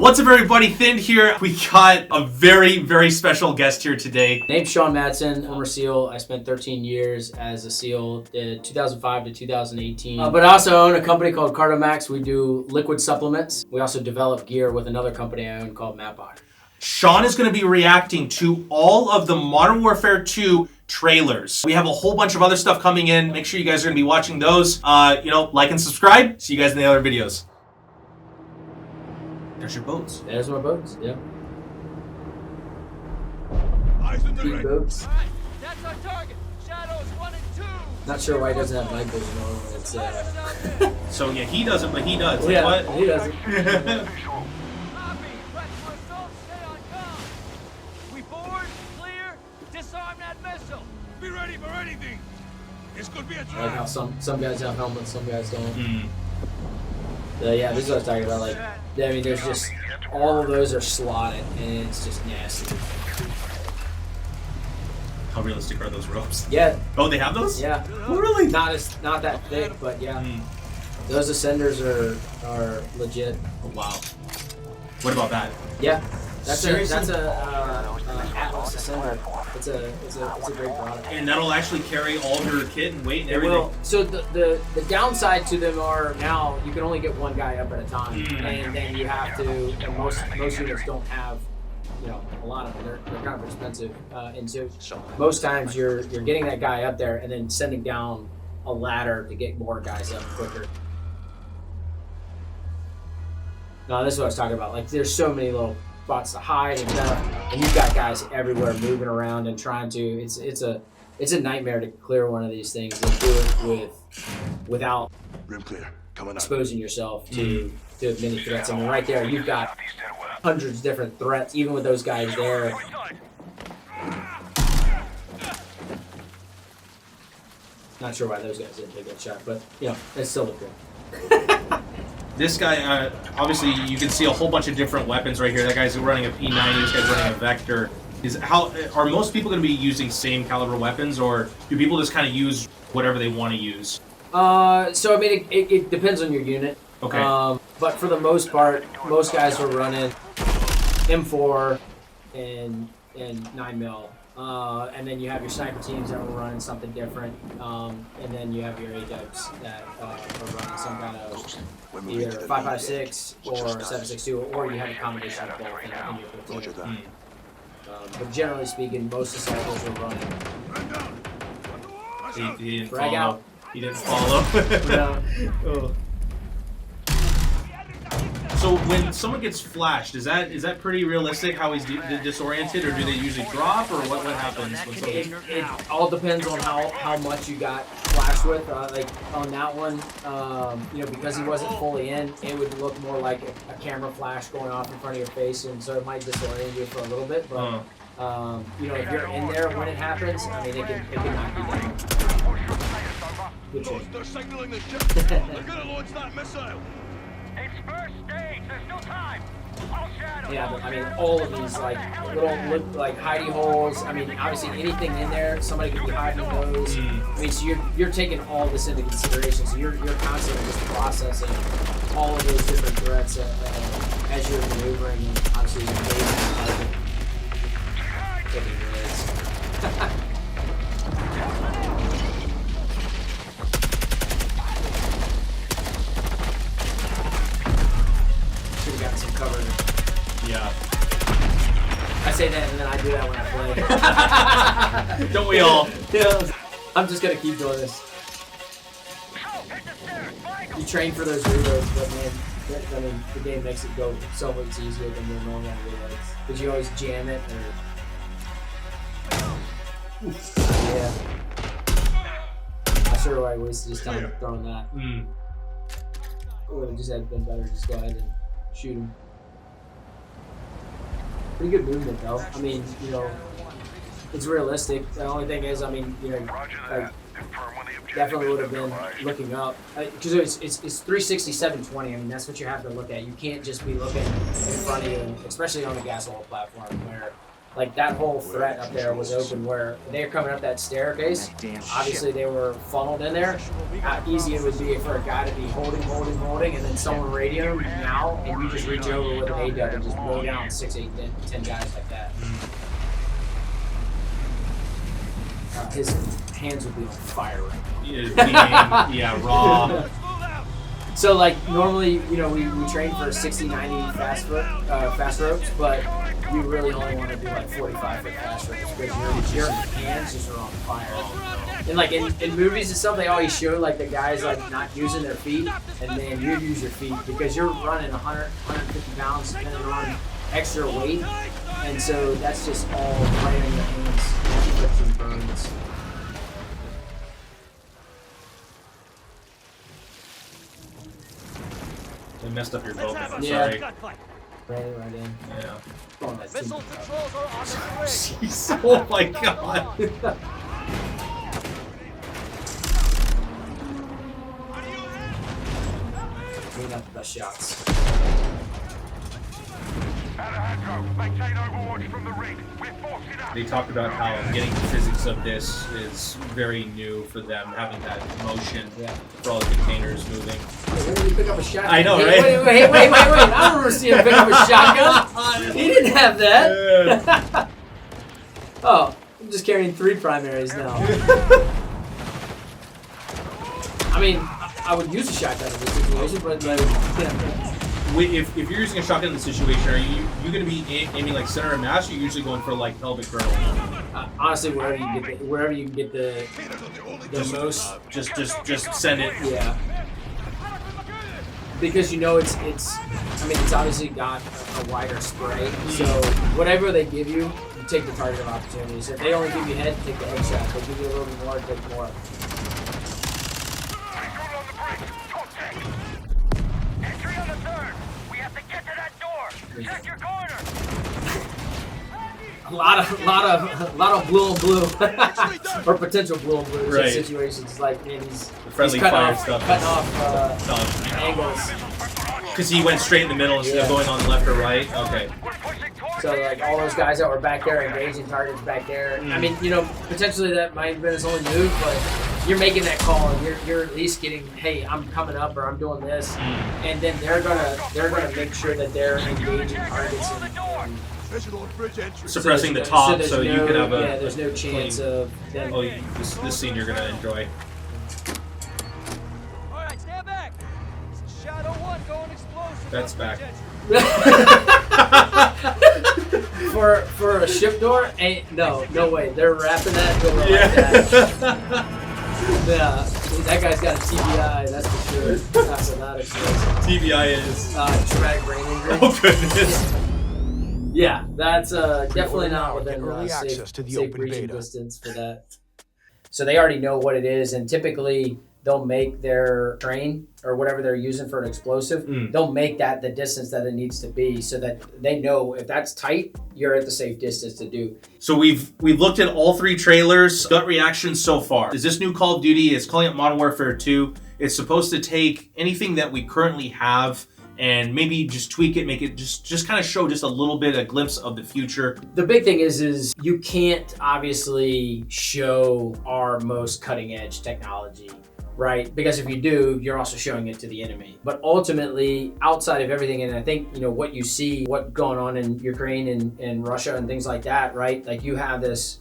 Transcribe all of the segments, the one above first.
What's up, everybody? Thin here. We got a very, very special guest here today. Name's Sean Matson. I'm a SEAL. I spent 13 years as a SEAL, 2005 to 2018. But I also own a company called Cardomax. We do liquid supplements. We also develop gear with another company I own called Mapbox. Sean is going to be reacting to all of the Modern Warfare 2 trailers. We have a whole bunch of other stuff coming in. Make sure you guys are going to be watching those. Like and subscribe. See you guys in the other videos. There's your boats. There's my boats, yeah. Eyes in the Deep ring. boats. That's our target. Shadows 1 and 2. Not sure why he doesn't have night vision on. It's So yeah, he doesn't, but he does. yeah, What? he doesn't. Copy. Press for assault. Stay on comm. We board, clear, disarm that missile. Be ready for anything. This could be a I like how trap. some guys have helmets, some guys don't. Mm. Yeah, this is what I was talking about. Like, I mean, there's just all of those are slotted, and it's just nasty. How realistic are those ropes? Yeah, Oh, they have those? yeah. Oh, really? Not that thick, but yeah. Mm. Those ascenders are legit. Oh, wow. What about that? Yeah, that's Seriously? a Atlas ascender. It's a great product. And that'll actually carry all of your kit and weight and It everything. will. So the downside to them are now you can only get one guy up at a time, Mm. and then you have to. And most units don't have, a lot of them. They're kind of expensive, and so most times you're getting that guy up there and then sending down a ladder to get more guys up quicker. No, this is what I was talking about. Like, there's so many little spots to hide and stuff, and you've got guys everywhere moving around and trying to. It's a nightmare to clear one of these things and do it without Rim clear. Coming up. exposing yourself to many threats. I mean, right there, you've got hundreds of different threats, even with those guys there. Not sure why those guys didn't take that shot, but they still look good. This guy, obviously, you can see a whole bunch of different weapons right here. That guy's running a P90. This guy's running a Vector. Are most people going to be using same caliber weapons, or do people just kind of use whatever they want to use? So I mean, it depends on your unit. Okay. But for the most part, most guys are running M4 and 9mm. And then you have your sniper teams that are running something different. And then you have your A-dubs that are running some kind of either 5.56 or 7.62, or you have a combination of both in your platoon. But generally speaking, most disciples are running. He didn't Frag follow. out. He didn't follow. Oh. So when someone gets flashed, is that pretty realistic? How he's disoriented, or do they usually drop, or what happens when someone? It all depends on how much you got flashed with. Like on that one, because he wasn't fully in, it would look more like a camera flash going off in front of your face, and so it might disorient you for a little bit. But if you're in there when it happens, I mean, it can knock you down. Good trick. They're signaling the ship. They're gonna launch that missile. It's first stage. There's still time. All shadows. Yeah, but I mean, all of these like little hidey holes. I mean, obviously anything in there, somebody could be hiding in those. I mean, so you're taking all this into consideration. So you're constantly just processing all of those different threats as you're maneuvering. And obviously, you're taking risks. Should've gotten some cover. Yeah. I say that and then I do that when I play. Don't we all? Yeah. I'm just gonna keep doing this. You train for those reloads, but man, the game makes it go so much easier than your normal reloads. Because you always jam it or... Yeah. I sure I wasted his time throwing that. Mm. It would have just been better to just go ahead and shoot him. Pretty good movement though. I mean, it's realistic. The only thing is, I mean, I definitely would have been looking up. Because it's 360, 720. I mean, that's what you have to look at. You can't just be looking in front of you, especially on a gas oil platform where Like that whole threat up there was open where they were coming up that staircase. Obviously they were funneled in there. How easy it would be for a guy to be holding, and then someone radio him now, and you just reach over with an AW and just blow down 6, 8, 10 guys like that. His hands would be on fire right now. Yeah, raw. So like normally, you know, we train for 60, 90 fast ropes, but you really only want to do like 45 foot fast ropes because your hands just are on fire. And like in movies and stuff, they always show like the guys like not using their feet, and then you use your feet because you're running 100, 150 pounds depending on extra weight, and so that's just all right in your hands, flips and burns. They messed up your boat. I'm Yeah. sorry. Right in. Yeah. Oh, that's Missile controls are on the way. Jeez, oh my god. Clean up the shots. Alejandro, maintain overwatch from the rig. We're forcing up. They talked about how getting the physics of this is very new for them, having that motion for all the containers moving. Hey, where did he pick up a shotgun? I know, Hey, right? Wait. I don't remember seeing him pick up a shotgun. He didn't have that. Oh, I'm just carrying 3 primaries now. I mean, I would use a shotgun in this situation, but like, If you're using a shotgun in the situation, are you going to be aiming like center of mass, or are you usually going for like pelvic girdle? honestly, wherever you can get the most, Just send it. yeah. Because you know it's obviously got a wider spray, so whatever they give you, you take the target of opportunity. So if they only give you head, take the head shot. If they give you a little bit more, take more. Entry on the 3rd. We have to get to that door. Check your corner. A lot of blue and blue, or potential blue and blue Right. situations. Like, man, he's friendly cutting fire off, stuff. cutting off angles. Because he went straight in the middle instead of going on the left or right. Okay. So like all those guys that were back there engaging targets back there. I mean, you know, potentially that might have been his only move, but you're making that call and you're at least getting, hey, I'm coming up or I'm doing this, and then they're gonna make sure that they're engaging targets and Suppressing the top there's so you can have a. there's no chance of them. Oh, this scene you're gonna enjoy. All right, stand back. Shadow 1 going explosive. That's back. for a ship door, no way. They're wrapping that door like that. Yeah, that guy's got a TBI, that's for sure. That's not explosive. TBI is. Traumatic brain injury. Oh goodness. Yeah, that's definitely not within early safe access to the safe open reaching beta. distance for that. So they already know what it is, and typically they'll make their train or whatever they're using for an explosive, they'll make that the distance that it needs to be so that they know if that's tight, you're at the safe distance to do. So we've looked at all 3 trailers. Gut reactions so far. Is this new Call of Duty? It's calling it Modern Warfare 2. It's supposed to take anything that we currently have and maybe just tweak it, make it just kind of show just a little bit, a glimpse of the future. The big thing is you can't obviously show our most cutting edge technology, right? Because if you do, you're also showing it to the enemy. But ultimately, outside of everything, and I think, you know, what you see, what's going on in Ukraine and Russia and things like that, right? Like you have this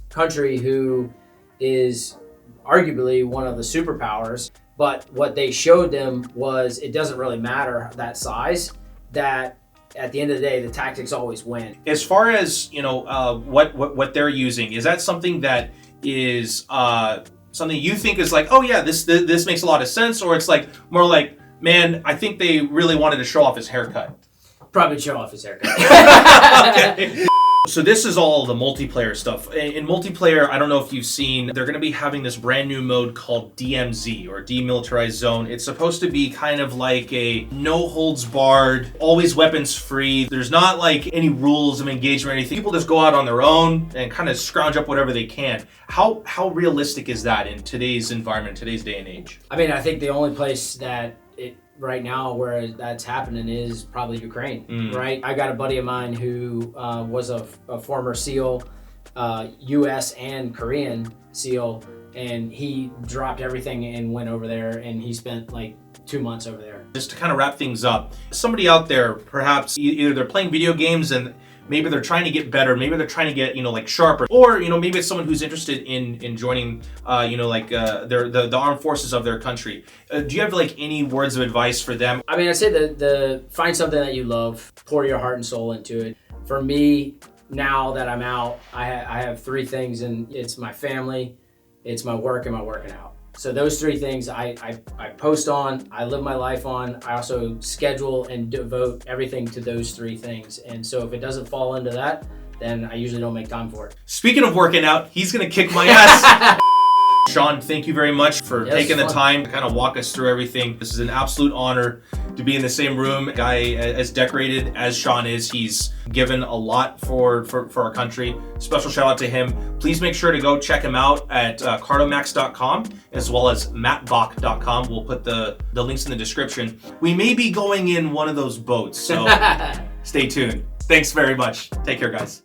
country who is arguably one of the superpowers, but what they showed them was it doesn't really matter that size, that at the end of the day, the tactics always win. As far as, you know, what they're using, is that something that is something you think is like, oh yeah, this makes a lot of sense, or it's like more like, man, I think they really wanted to show off his haircut? Probably show off his haircut. Okay. So this is all the multiplayer stuff. In multiplayer, I don't know if you've seen, they're going to be having this brand new mode called DMZ, or Demilitarized Zone. It's supposed to be kind of like a no holds barred, always weapons free. There's not like any rules of engagement or anything. People just go out on their own and kind of scrounge up whatever they can. How realistic is that in today's environment, today's day and age? I mean, I think the only place that it right now where that's happening is probably Ukraine, right? I got a buddy of mine who was a former SEAL, U.S. and Korean SEAL, and he dropped everything and went over there, and he spent like 2 months over there. Just to kind of wrap things up, somebody out there, perhaps either they're playing video games and maybe they're trying to get better, maybe they're trying to get, like sharper, or, maybe it's someone who's interested in joining, the armed forces of their country. Do you have like any words of advice for them? I mean, I'd say the find something that you love, pour your heart and soul into it. For me, now that I'm out, I have 3 things, and it's my family, it's my work, and my working out. So those 3 things I post on, I live my life on. I also schedule and devote everything to those 3 things. And so if it doesn't fall into that, then I usually don't make time for it. Speaking of working out, he's gonna kick my ass. Sean, thank you very much for taking the time to kind of walk us through everything. This is an absolute honor to be in the same room. A guy as decorated as Sean is, he's given a lot for our country. Special shout out to him. Please make sure to go check him out at cardomax.com as well as mattbach.com. We'll put the links in the description. We may be going in one of those boats, so stay tuned. Thanks very much. Take care, guys.